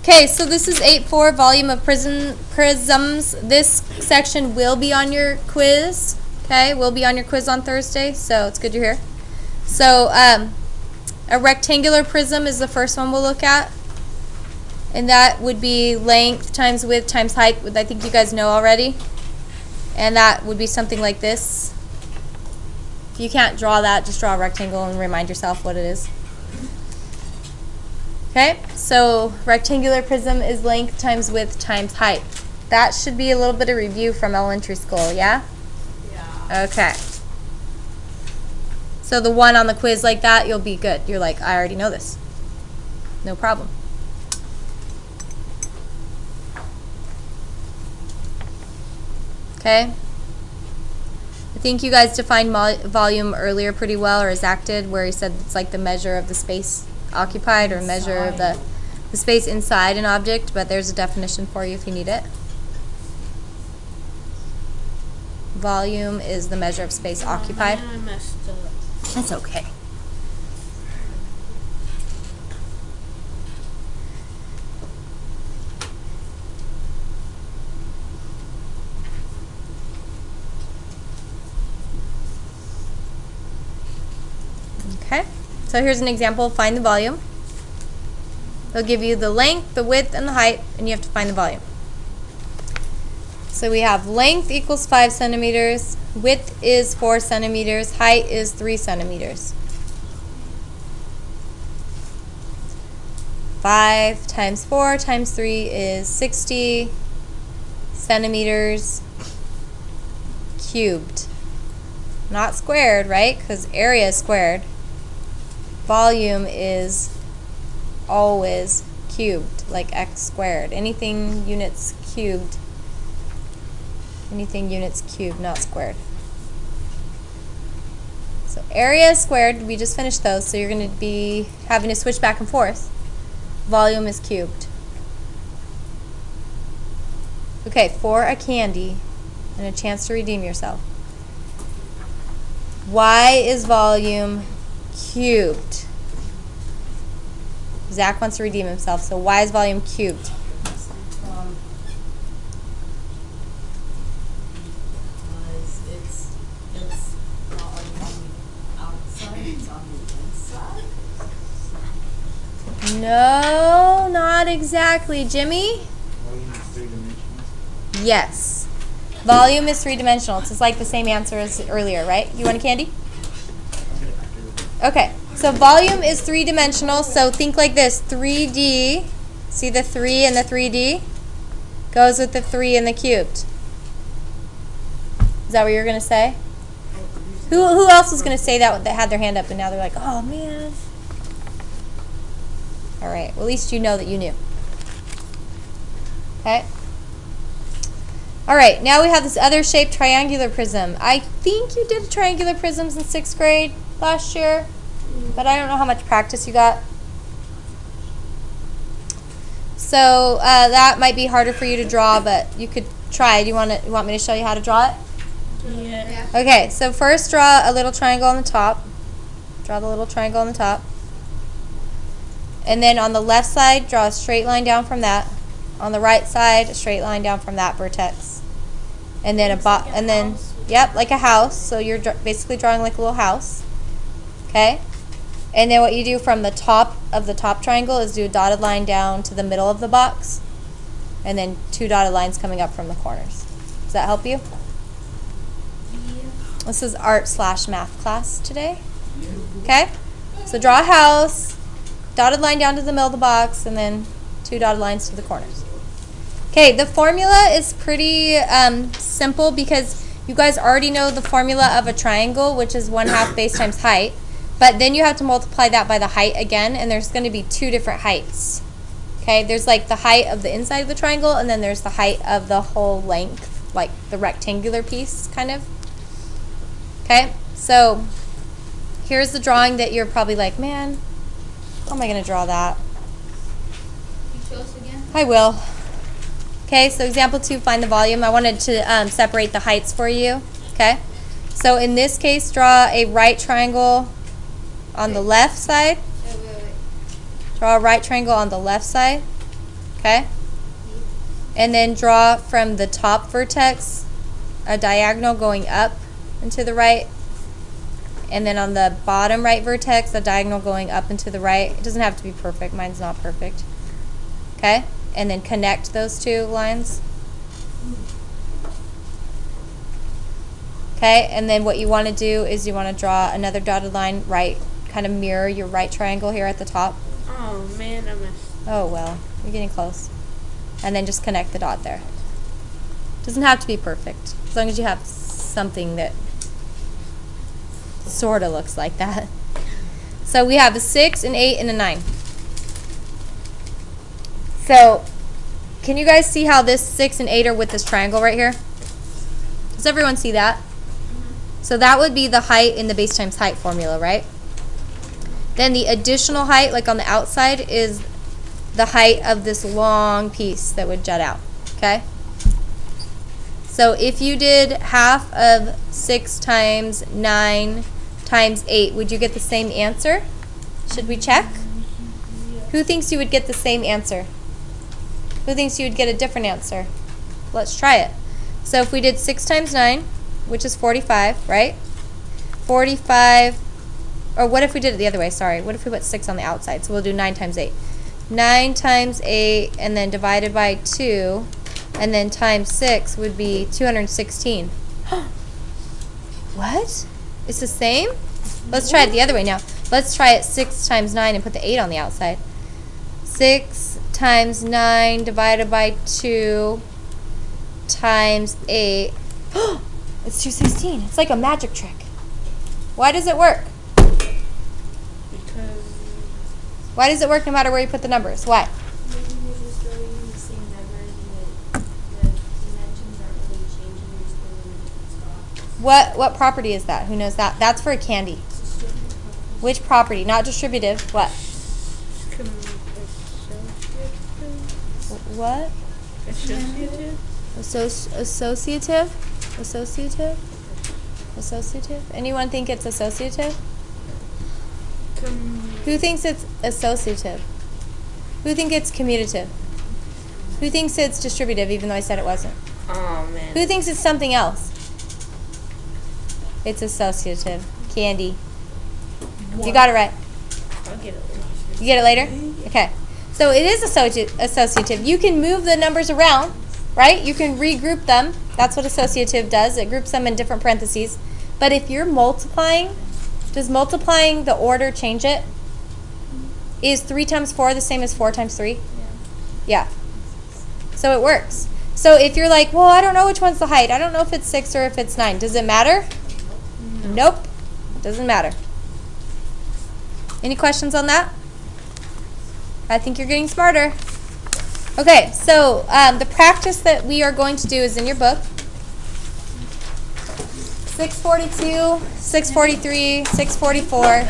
Okay, so this is 8.4, volume of prisms. This section will be on your quiz. Okay, will be on your quiz on Thursday, so it's good you're here. So a rectangular prism is the first one we'll look at. And that would be length times width times height, which I think you guys know already. And that would be something like this. If you can't draw that, just draw a rectangle and remind yourself what it is. Okay, so rectangular prism is length times width times height. That should be a little bit of review from elementary school, yeah? Yeah. Okay. So the one on the quiz like that, you'll be good. You're like, I already know this. No problem. Okay. I think you guys defined volume earlier pretty well, or exacted, where he said it's like the measure of the space occupied, or measure of the space inside an object, but there's a definition for you if you need it. Volume is the measure of space occupied. I messed up. That's okay. Okay, so here's an example. Find the volume. They'll give you the length, the width, and the height, and you have to find the volume. So we have length equals 5 centimeters, width is 4 centimeters, height is 3 centimeters. 5 times 4 times 3 is 60 centimeters cubed. Not squared, right? Because area is squared. Volume is always cubed, like x squared. Anything units cubed. Anything units cubed, not squared. So area is squared. We just finished those, so you're going to be having to switch back and forth. Volume is cubed. Okay, for a candy and a chance to redeem yourself. Why is volume cubed? Zach wants to redeem himself, so why is volume cubed? It's not on the outside, it's on the inside. No, not exactly. Jimmy? Volume is 3 dimensional. Yes. Volume is 3-dimensional. It's just like the same answer as earlier, right? You want a candy? Okay. So volume is 3-dimensional, so think like this. 3D, see the 3 and the 3D? Goes with the 3 and the cubed. Is that what you're going to say? Who else was going to say that had their hand up and now they're like, oh man. All right, well at least you know that you knew. Okay. All right, now we have this other shaped triangular prism. I think you did triangular prisms in 6th grade last year, but I don't know how much practice you got. So that might be harder for you to draw, but you could try. Do you want me to show you how to draw it? Yeah. Okay, so first draw a little triangle on the top. Draw the little triangle on the top. And then on the left side, draw a straight line down from that. On the right side, a straight line down from that vertex. And then yep, like a house. So you're basically drawing like a little house. Okay? And then what you do from the top of the top triangle is do a dotted line down to the middle of the box. And then 2 dotted lines coming up from the corners. Does that help you? Yeah. This is art/math class today. Okay? So draw a house, dotted line down to the middle of the box, and then 2 dotted lines to the corners. Okay, the formula is pretty simple because you guys already know the formula of a triangle, which is 1/2 base times height. But then you have to multiply that by the height again, and there's going to be 2 different heights. Okay, there's like the height of the inside of the triangle, and then there's the height of the whole length, like the rectangular piece, kind of. Okay, so here's the drawing that you're probably like, man, how am I going to draw that? You show us again? I will. Okay, so example 2, find the volume. I wanted to separate the heights for you. Okay, so in this case, draw a right triangle on the left side. Wait. Draw a right triangle on the left side. Okay? And then draw from the top vertex a diagonal going up and to the right. And then on the bottom right vertex, a diagonal going up and to the right. It doesn't have to be perfect. Mine's not perfect. Okay? And then connect those two lines. Okay? And then what you want to do is you want to draw another dotted line right, kind of mirror your right triangle here at the top. Oh man, I missed. Oh, well, you're getting close. And then just connect the dot there. Doesn't have to be perfect, as long as you have something that sort of looks like that. So we have a 6, an 8, and a 9. So, can you guys see how this 6 and 8 are with this triangle right here? Does everyone see that? So that would be the height in the base times height formula, right? Then the additional height, like on the outside, is the height of this long piece that would jut out, okay? So if you did half of 6 times 9 times 8, would you get the same answer? Should we check? Who thinks you would get the same answer? Who thinks you would get a different answer? Let's try it. So if we did 6 times 9, which is 45, right? 45, or what if we did it the other way? Sorry. What if we put 6 on the outside? So we'll do 9 times 8. 9 times 8 and then divided by 2 and then times 6 would be 216. What? It's the same? Let's try it the other way now. Let's try it 6 times 9 and put the 8 on the outside. 6 times 9 divided by 2 times 8. It's 216. It's like a magic trick. Why does it work? Because Why does it work no matter where you put the numbers? Why? Maybe you're just throwing the same numbers and the dimensions aren't really changing, you're just throwing them in different spots. What property is that? Who knows that? That's for a candy. It's just different. Which property? Not distributive. What? What? associative. Associative? Associative? Associative? Anyone think it's associative? Who thinks it's associative? Who thinks it's commutative? Who thinks it's distributive, even though I said it wasn't? Oh man. Who thinks it's something else? It's associative. Candy. You got it right. I'll get it. You get it later? Okay. So it is associative. You can move the numbers around, right? You can regroup them. That's what associative does. It groups them in different parentheses. But if you're multiplying, does multiplying the order change it? Is 3 times 4 the same as 4 times 3? Yeah. So it works. So if you're like, well, I don't know which one's the height. I don't know if it's 6 or if it's 9. Does it matter? Nope. Doesn't matter. Any questions on that? I think you're getting smarter. Okay, so the practice that we are going to do is in your book. 642, 643, 644.